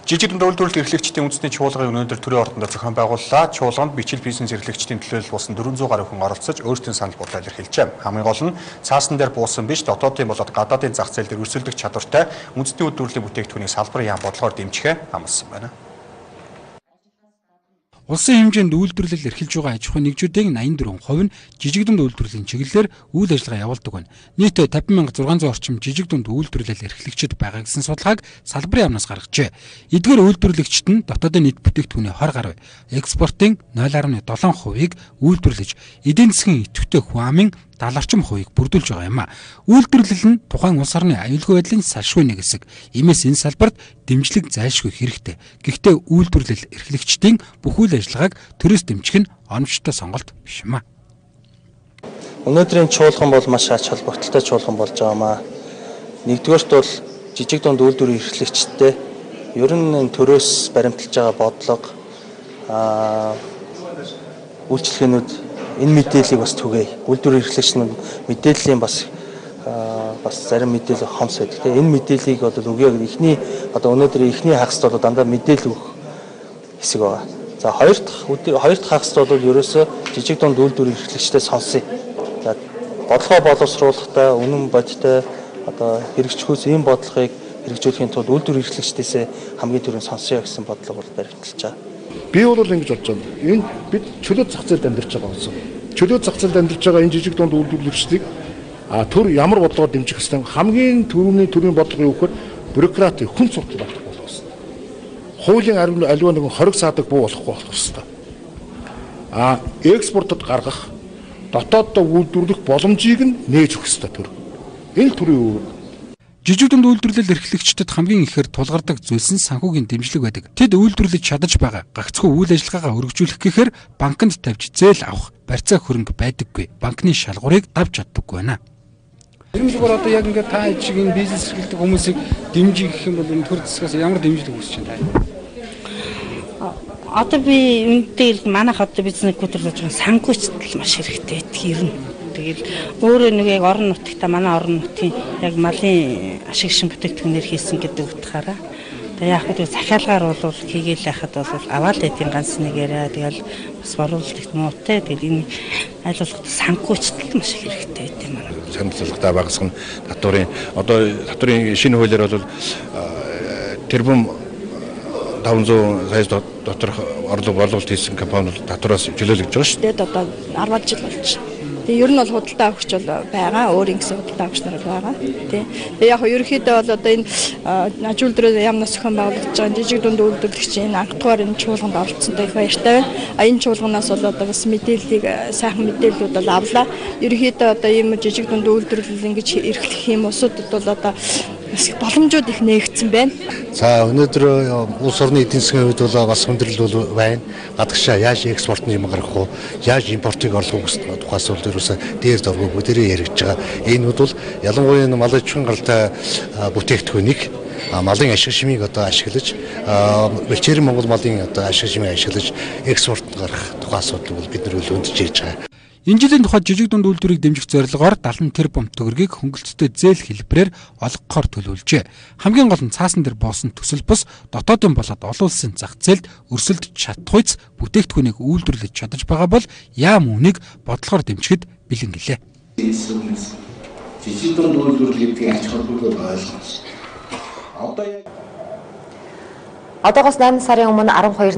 Жижиг дунд үйлдвэрлэл эрхлэгчдийн үндэсний чуулганы өнөөдөр төрийн ордонд зохион байгууллаа. Чуулганд бичил бизнес эрхлэгчдийн төлөөлөл болсон 400 гаруй хүн оролцож өөрсдийн санал бодлоо илэрхийлжээ. Хамгийн гол нь цаасан дээр буусан биш, дотоодын болоод гадаадын зах зээл дээр өрсөлдөх чадвартай үндэсний үйлдвэрлэлийн бүтээгдэхүүний салбар яам бодлогоор дэмжихээ амласан байна. Улсын хэмжээнд үйлдвэрлэл эрхэлж байгаа аж ахуйн нэгжүүдийн 84% нь жижиг дунд үйлдвэрлэлийн чиглэлээр үйл ажиллагаа явуулдаг байна. Нийт 50,600 орчим жижиг дунд үйлдвэрлэл эрхлэгчид байгаа гэсэн судалгааг салбарын яамнаас гаргажээ. Эдгээр үйлдвэрлэгчид нь дотоодын нийт бүтээгдэхүүний 20 гаруй, экспортын 0.7%-ийг үйлдвэрлэж, эдийн засгийн идэвхтэй хүн амын 70 орчим хувийг бүрдүүлж байгаа юм а. Үйлдвэрлэл нь тухайн улс орны аюулгүй байдлын салшгүй нэг хэсэг. Иймээс энэ салбарт дэмжлэг зайлшгүй хэрэгтэй. Гэхдээ үйлдвэрлэл эрхлэгчдийн бүх үйл ажиллагааг төрөөс дэмжих нь оновчтой сонголт биш юм а. Өнөөдрийн чуулган бол маш ач холбогдолтой чуулган болж байгаа юм а. Нэгдүгээрт бол жижиг дунд үйлдвэрлэл эрхлэгчтэй ер нь төрөөс баримталж байгаа бодлого үйлчлэгээнүүд энэ мэдээллийг бас түгээе. Үйлдвэрлэл эрхлэгч мэдээллийн бас зарим мэдээлэл хомс байдаг. Тэгээ энэ мэдээллийг өгөө эхний өнөөдрийн эхний хагасд бол дандаа мэдээлэл өгөх хэсэг байгаа. За хоёр дахь хагасд бол ерөөсөө жижиг дунд үйлдвэрлэл эрхлэгчтэй сонсъё. За бодлогоо боловсруулахдаа үнэн бодтой хэрэгжихүйс ийм бодлогыг хэрэгжүүлэхийн тулд үйлдвэрлэл эрхлэгчдээс хамгийн түрүүнд сонсъё гэсэн бодлого бол баримталж байгаа. Би бол ингэж бодож байна. Энэ бид чөлөөт зах зээлд амьдарч байгаа болсон. Чөлөөт зах зээлд амьдарч байгаа энэ жижиг дунд үйлдвэрлэгчдийг төр ямар бодлогоор дэмжих хэвээр хамгийн төрийн бодлого юу гэхээр бюрократик хүн суртал болох болно. Хуулийн аливаа нэгэн хориг саадаг буу болохгүй болох хэвээр. Экспортод гаргах, дотооддоо үйлдвэрлэх боломжийг нь нээж өгөх хэвээр төр. Энэ төрийн үйл жижиг дунд үйлдвэрлэл эрхлэгчдэд хамгийн ихээр тулгардаг зүйлс нь санхүүгийн дэмжлэг байдаг. Тэд үйлдвэрлэж чадаж байгаа гагцхүү үйл ажиллагаагаа өргөжүүлэх гэхээр банкнд тавьж зээл авах барьцаа хөрөнгө байдаггүй. Банкны шалгуурыг давж чаддаггүй байна. Тэрнгээр яг ингээд та шиг энэ бизнес эрхлэдэг хүмүүсийг дэмжих гэх юм бол энэ төр засгаас ямар дэмжлэг хүсэж байна? Би үнэхээр манайх бизнес хөтөлбөрж байгаа санхүүчдэл маш хэрэгтэй гэдэг юм. Тэгэл өөрөө нэг яг орон нутгата манай орон нутгийн яг малын ашиг шин бүтээгдэхүүнээр хийсэн гэдэг утгаараа тэгээ яг хөө захиалгаар бол хийгээл яхад бол аваад байдгийн ганц нэг яриа тэгэл бас боруулалт муутай тэгэл энэ аль болох санхүүчдэл маш их хэрэгтэй гэдэг юм аа. Санхүүжилтаа багасгах нь татврын шинэ хуулиар бол тэрбум 500 сая доторх орлого борлуулалт хийсэн компаниуд татвараас чөлөөлөгдөж байгаа шүү дээ. Одоо 10 жил болж байна. Тэгээ ер нь бол худалдаа авахч бол байгаа. Өөрийн гэсэн худалдаа авахч нар байгаа. Тэгээ яг ерөнхийдөө бол одоо энэ аж үйлдвэрийн яамнаас зохион байгуулагдж байгаа жижиг дунд үйлдвэрлэгчийн анхдугаар энэ чуулганд оролцсонтой их баяртай байна. Энэ чуулганаас бол одоо бас мэдээллийг сайхан мэдээллүүд бол авлаа. Ерөнхийдөө одоо ийм жижиг дунд үйлдвэрлэл ингэж эрхлэх юм усуудад бол одоо боломжууд их нээгдсэн байна. За өнөөдөр улс орны эдийн засгийн хувьд бол бас хүндрэл бол байна. Гадагшаа яаж экспортны юм гаргах вэ? Яаж импортыг орлох вэ? Тухаас бол ерөөсөө дээр дөрвөө бүдэрээ яригдж байгаа. Энэ бол ялангуяа малын чухал гаралтай бүтээгдэхүүнийг малын ашиг шимийг ашиглаж бэлчээр Монгол малын ашиг шимийг ашиглаж экспорт гаргах тухай асуудал бол бид нар өндөж ирж байгаа. Энэ жилийн тухайд жижиг дунд үйлдвэрийг дэмжих зорилгоор 70 тэрбум төгрөгийг хөнгөлөлттэй зээл хэлбэрээр олгохоор төлөвлөжээ. Хамгийн гол нь цаасан дээр боосон төсөл бус дотоодын болоод олон улсын зах зээлд өрсөлдөж чадахуйц бүтээгдэхүүнийг үйлдвэрлэж чадаж байгаа бол яам үнийг бодлогоор дэмжихэд бэлэн гэлээ. Жижиг дунд үйлдвэрлэл гэдгийг ач холбогдол ойлгосон. Одоогоос 8 сарын өмнө 12